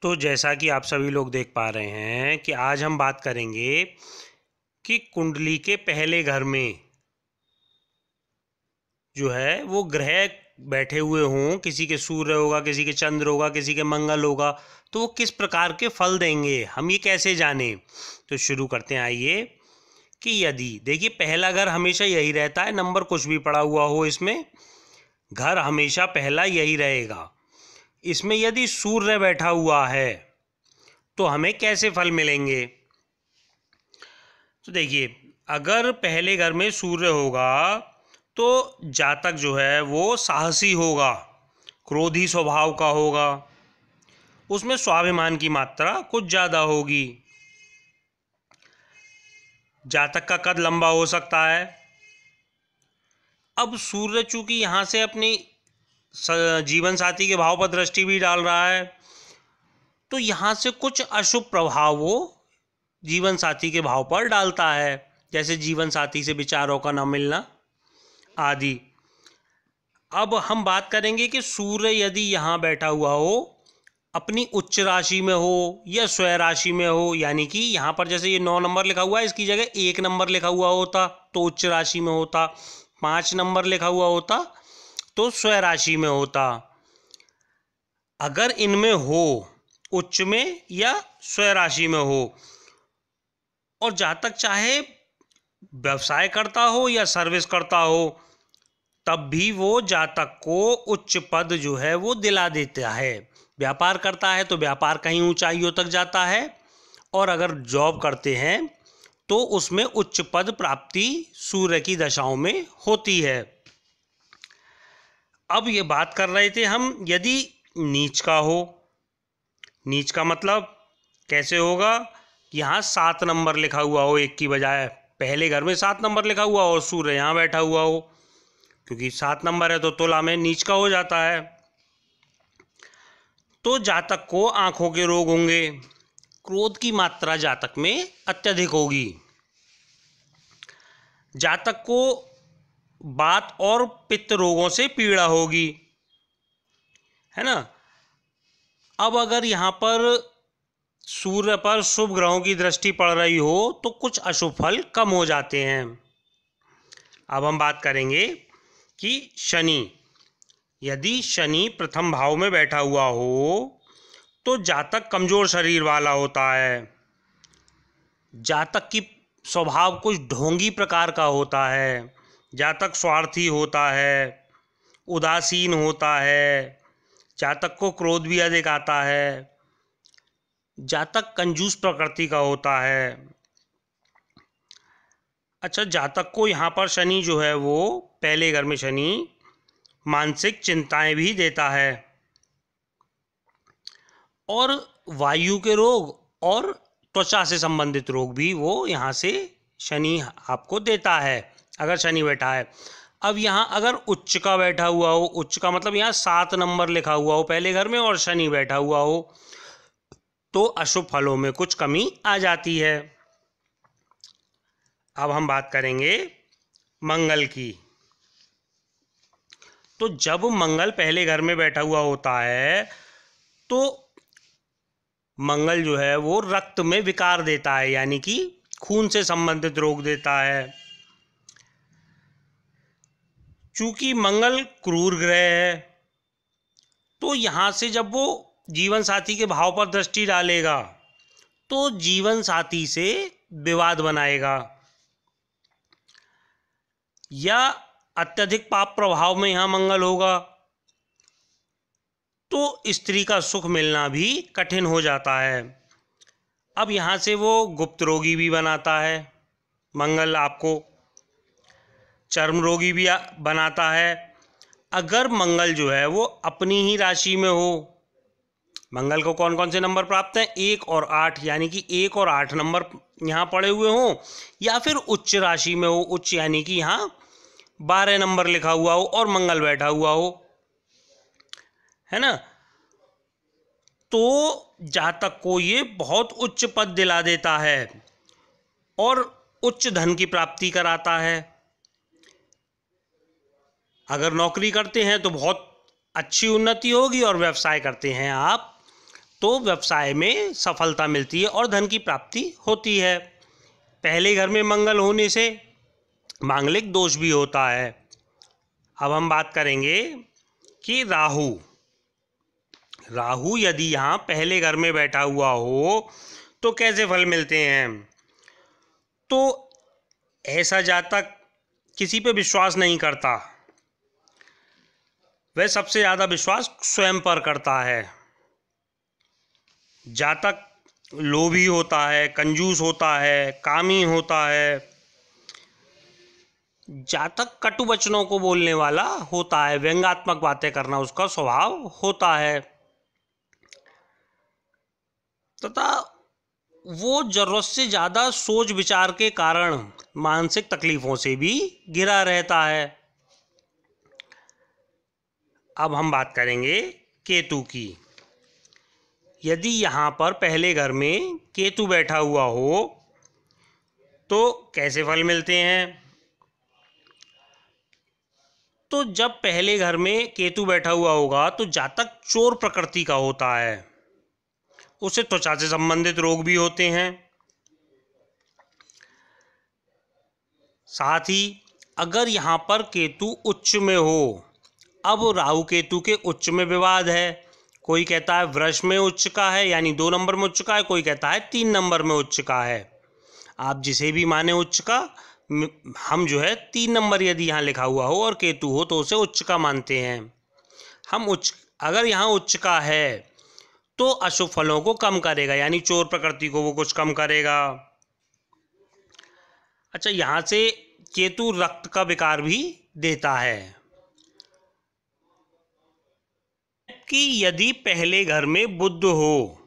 तो जैसा कि आप सभी लोग देख पा रहे हैं कि आज हम बात करेंगे कि कुंडली के पहले घर में जो है वो ग्रह बैठे हुए हों, किसी के सूर्य होगा, किसी के चंद्र होगा, किसी के मंगल होगा, तो वो किस प्रकार के फल देंगे, हम ये कैसे जाने। तो शुरू करते हैं। आइए कि यदि देखिए पहला घर हमेशा यही रहता है, नंबर कुछ भी पड़ा हुआ हो इसमें, घर हमेशा पहला यही रहेगा। इसमें यदि सूर्य बैठा हुआ है तो हमें कैसे फल मिलेंगे। तो देखिए अगर पहले घर में सूर्य होगा तो जातक जो है वो साहसी होगा, क्रोधी स्वभाव का होगा, उसमें स्वाभिमान की मात्रा कुछ ज़्यादा होगी, जातक का कद लंबा हो सकता है। अब सूर्य चूंकि यहाँ से अपनी जीवन साथी के भाव पर दृष्टि भी डाल रहा है, तो यहाँ से कुछ अशुभ प्रभाव वो जीवन साथी के भाव पर डालता है, जैसे जीवन साथी से विचारों का न मिलना आदि। अब हम बात करेंगे कि सूर्य यदि यहाँ बैठा हुआ हो, अपनी उच्च राशि में हो या स्वय राशि में हो, यानी कि यहाँ पर जैसे ये 9 नंबर लिखा हुआ है, इसकी जगह 1 नंबर लिखा हुआ होता तो उच्च राशि में होता, 5 नंबर लिखा हुआ होता तो स्वय राशि में होता। अगर इनमें हो, उच्च में या स्वय राशि में हो, और जातक चाहे व्यवसाय करता हो या सर्विस करता हो, तब भी वो जातक को उच्च पद जो है वो दिला देता है। व्यापार करता है तो व्यापार कहीं ऊंचाइयों तक जाता है, और अगर जॉब करते हैं तो उसमें उच्च पद प्राप्ति सूर्य की दशाओं में होती है। अब ये बात कर रहे थे हम, यदि नीच का हो, नीच का मतलब कैसे होगा, यहाँ 7 नंबर लिखा हुआ हो, 1 की बजाय पहले घर में 7 नंबर लिखा हुआ हो और सूर्य यहाँ बैठा हुआ हो, क्योंकि 7 नंबर है तो तुला में नीच का हो जाता है। तो जातक को आंखों के रोग होंगे, क्रोध की मात्रा जातक में अत्यधिक होगी, जातक को वात और पित्त रोगों से पीड़ा होगी, है ना। अब अगर यहाँ पर सूर्य पर शुभ ग्रहों की दृष्टि पड़ रही हो तो कुछ अशुभ फल कम हो जाते हैं। अब हम बात करेंगे कि शनि, यदि शनि प्रथम भाव में बैठा हुआ हो तो जातक कमजोर शरीर वाला होता है, जातक की स्वभाव कुछ ढोंगी प्रकार का होता है, जातक स्वार्थी होता है, उदासीन होता है, जातक को क्रोध भी अधिक आता है, जातक कंजूस प्रकृति का होता है। अच्छा, जातक को यहाँ पर शनि जो है वो पहले घर में शनि मानसिक चिंताएं भी देता है, और वायु के रोग और त्वचा से संबंधित रोग भी वो यहाँ से शनि आपको देता है अगर शनि बैठा है। अब यहाँ अगर उच्च का बैठा हुआ हो, उच्च का मतलब यहाँ 7 नंबर लिखा हुआ हो पहले घर में और शनि बैठा हुआ हो, तो अशुभ फलों में कुछ कमी आ जाती है। अब हम बात करेंगे मंगल की। तो जब मंगल पहले घर में बैठा हुआ होता है तो मंगल जो है वो रक्त में विकार देता है, यानी कि खून से संबंधित रोग देता है। चूंकि मंगल क्रूर ग्रह है तो यहाँ से जब वो जीवन साथी के भाव पर दृष्टि डालेगा तो जीवन साथी से विवाद बनाएगा, या अत्यधिक पाप प्रभाव में यहाँ मंगल होगा तो स्त्री का सुख मिलना भी कठिन हो जाता है। अब यहाँ से वो गुप्त रोगी भी बनाता है, मंगल आपको चर्म रोगी भी बनाता है। अगर मंगल जो है वो अपनी ही राशि में हो, मंगल को कौन कौन से नंबर प्राप्त हैं, 1 और 8, यानी कि 1 और 8 नंबर यहाँ पड़े हुए हों, या फिर उच्च राशि में हो, उच्च यानी कि यहाँ 12 नंबर लिखा हुआ हो और मंगल बैठा हुआ हो, है ना, तो जातक को ये बहुत उच्च पद दिला देता है और उच्च धन की प्राप्ति कराता है। अगर नौकरी करते हैं तो बहुत अच्छी उन्नति होगी, और व्यवसाय करते हैं आप तो व्यवसाय में सफलता मिलती है और धन की प्राप्ति होती है। पहले घर में मंगल होने से मांगलिक दोष भी होता है। अब हम बात करेंगे कि राहु यदि यहाँ पहले घर में बैठा हुआ हो तो कैसे फल मिलते हैं। तो ऐसा जातक किसी पे विश्वास नहीं करता, वह सबसे ज़्यादा विश्वास स्वयं पर करता है। जातक लोभी होता है, कंजूस होता है, कामी होता है। जातक कटु वचनों को बोलने वाला होता है, व्यंग्यात्मक बातें करना उसका स्वभाव होता है, तथा वो जरूरत से ज़्यादा सोच विचार के कारण मानसिक तकलीफों से भी घिरा रहता है। अब हम बात करेंगे केतु की। यदि यहाँ पर पहले घर में केतु बैठा हुआ हो तो कैसे फल मिलते हैं। तो जब पहले घर में केतु बैठा हुआ होगा तो जातक चोर प्रकृति का होता है, उसे त्वचा से संबंधित रोग भी होते हैं। साथ ही अगर यहाँ पर केतु उच्च में हो, अब राहु केतु के उच्च में विवाद है। कोई कहता है वृष में उच्च का है यानी 2 नंबर में उच्च का है, कोई कहता है 3 नंबर में उच्च का है। आप जिसे भी माने उच्च का, हम जो है 3 नंबर यदि यहाँ लिखा हुआ हो और केतु हो तो उसे उच्च का मानते हैं हम। अगर यहाँ उच्च का है तो अशुभ फलों को कम करेगा, यानी चोर प्रकृति को वो कुछ कम करेगा। अच्छा, यहाँ से केतु रक्त का विकार भी देता है। कि यदि पहले घर में बुध हो,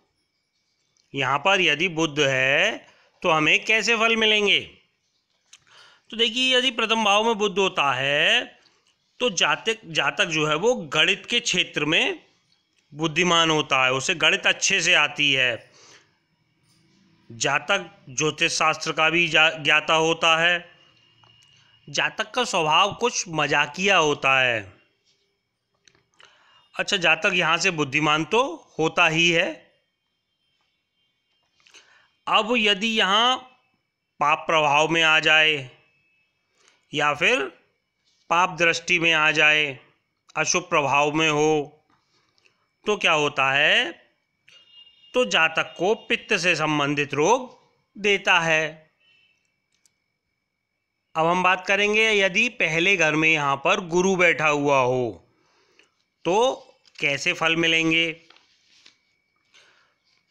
यहाँ पर यदि बुध है तो हमें कैसे फल मिलेंगे। तो देखिए, यदि प्रथम भाव में बुध होता है तो जातक जो है वो गणित के क्षेत्र में बुद्धिमान होता है, उसे गणित अच्छे से आती है। जातक ज्योतिष शास्त्र का भी ज्ञाता होता है। जातक का स्वभाव कुछ मजाकिया होता है। अच्छा, जातक यहाँ से बुद्धिमान तो होता ही है। अब यदि यहाँ पाप प्रभाव में आ जाए या फिर पाप दृष्टि में आ जाए, अशुभ प्रभाव में हो, तो क्या होता है, तो जातक को पित्त से संबंधित रोग देता है। अब हम बात करेंगे यदि पहले घर में यहाँ पर गुरु बैठा हुआ हो तो कैसे फल मिलेंगे।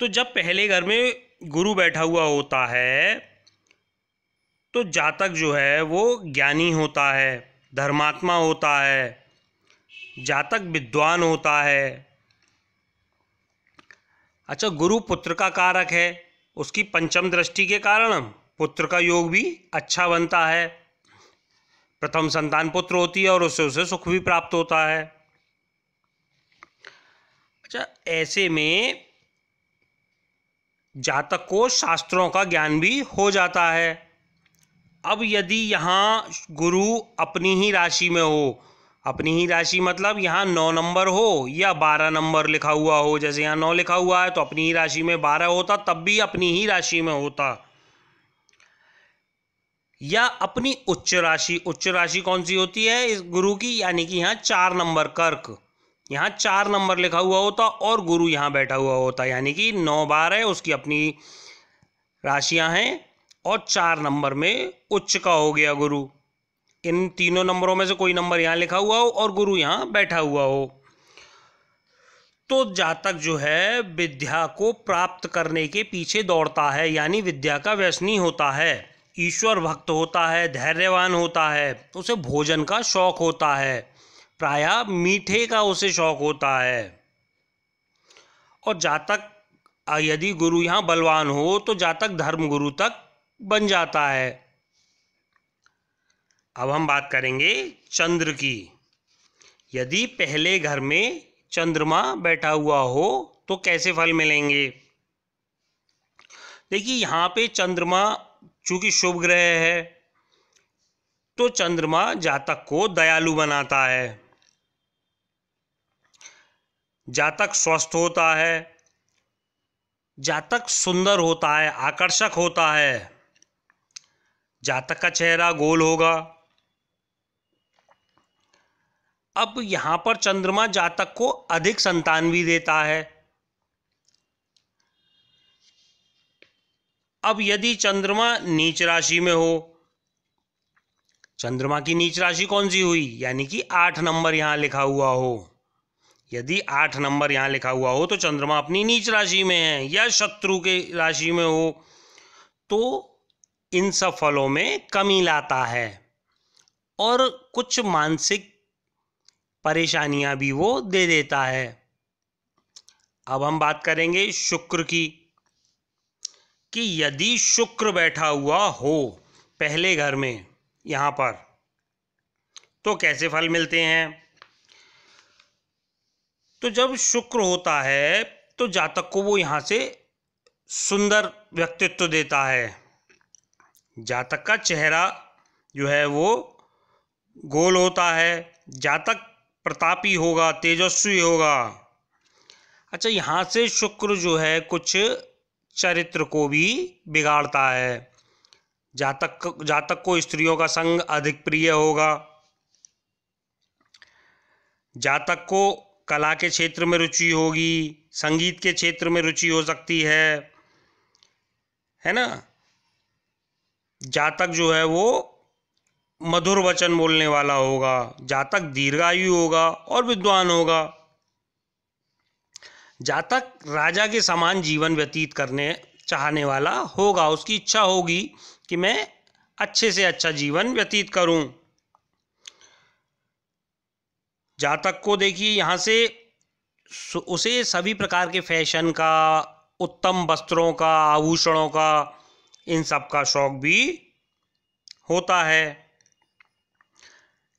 तो जब पहले घर में गुरु बैठा हुआ होता है तो जातक जो है वो ज्ञानी होता है, धर्मात्मा होता है, जातक विद्वान होता है। अच्छा, गुरु पुत्र का कारक है, उसकी पंचम दृष्टि के कारण पुत्र का योग भी अच्छा बनता है। प्रथम संतान पुत्र होती है और उससे उसे सुख भी प्राप्त होता है। अच्छा, ऐसे में जातक को शास्त्रों का ज्ञान भी हो जाता है। अब यदि यहाँ गुरु अपनी ही राशि में हो, अपनी ही राशि मतलब यहाँ 9 नंबर हो या 12 नंबर लिखा हुआ हो, जैसे यहाँ 9 लिखा हुआ है तो अपनी ही राशि में 12 होता, तब भी अपनी ही राशि में होता। या अपनी उच्च राशि कौन सी होती है इस गुरु की, यानी कि यहाँ 4 नंबर कर्क, यहाँ 4 नंबर लिखा हुआ होता और गुरु यहाँ बैठा हुआ होता, यानी कि 9 बार है उसकी अपनी राशियां हैं और 4 नंबर में उच्च का हो गया गुरु। इन तीनों नंबरों में से कोई नंबर यहाँ लिखा हुआ हो और गुरु यहाँ बैठा हुआ हो तो जातक जो है विद्या को प्राप्त करने के पीछे दौड़ता है, यानी विद्या का व्यसनी होता है, ईश्वर भक्त होता है, धैर्यवान होता है, उसे भोजन का शौक होता है, प्रायः मीठे का उसे शौक होता है। और जातक यदि गुरु यहाँ बलवान हो तो जातक धर्म गुरु तक बन जाता है। अब हम बात करेंगे चंद्र की। यदि पहले घर में चंद्रमा बैठा हुआ हो तो कैसे फल मिलेंगे। देखिए, यहाँ पे चंद्रमा चूंकि शुभ ग्रह है तो चंद्रमा जातक को दयालु बनाता है, जातक स्वस्थ होता है, जातक सुंदर होता है, आकर्षक होता है, जातक का चेहरा गोल होगा। अब यहां पर चंद्रमा जातक को अधिक संतान भी देता है। अब यदि चंद्रमा नीच राशि में हो, चंद्रमा की नीच राशि कौन सी हुई, यानी कि 8 नंबर यहां लिखा हुआ हो, यदि 8 नंबर यहां लिखा हुआ हो तो चंद्रमा अपनी नीच राशि में है, या शत्रु के राशि में हो, तो इन सब फलों में कमी लाता है और कुछ मानसिक परेशानियां भी वो दे देता है। अब हम बात करेंगे शुक्र की, कि यदि शुक्र बैठा हुआ हो पहले घर में यहां पर, तो कैसे फल मिलते हैं। तो जब शुक्र होता है तो जातक को वो यहां से सुंदर व्यक्तित्व देता है। जातक का चेहरा जो है वो गोल होता है, जातक प्रतापी होगा, तेजस्वी होगा। अच्छा, यहाँ से शुक्र जो है कुछ चरित्र को भी बिगाड़ता है। जातक को स्त्रियों का संग अधिक प्रिय होगा, जातक को कला के क्षेत्र में रुचि होगी, संगीत के क्षेत्र में रुचि हो सकती है ना। जातक जो है वो मधुर वचन बोलने वाला होगा, जातक दीर्घायु होगा और विद्वान होगा। जातक राजा के समान जीवन व्यतीत करने चाहने वाला होगा, उसकी इच्छा होगी कि मैं अच्छे से अच्छा जीवन व्यतीत करूं। जातक को देखिए यहाँ से उसे सभी प्रकार के फैशन का, उत्तम वस्त्रों का, आभूषणों का, इन सब का शौक भी होता है।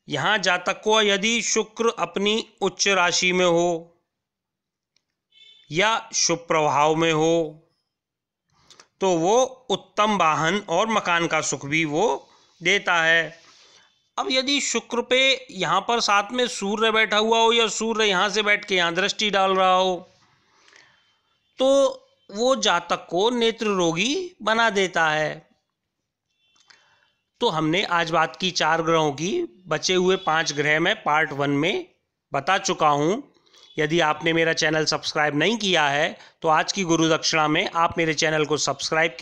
यहाँ जातक को यदि शुक्र अपनी उच्च राशि में हो या शुभ प्रभाव में हो तो वो उत्तम वाहन और मकान का सुख भी वो देता है। अब यदि शुक्र पे यहाँ पर साथ में सूर्य बैठा हुआ हो या सूर्य यहाँ से बैठ के यहाँ दृष्टि डाल रहा हो तो वो जातक को नेत्र रोगी बना देता है। तो हमने आज बात की 4 ग्रहों की, बचे हुए 5 ग्रह में पार्ट 1 में बता चुका हूँ। यदि आपने मेरा चैनल सब्सक्राइब नहीं किया है तो आज की गुरु दक्षिणा में आप मेरे चैनल को सब्सक्राइब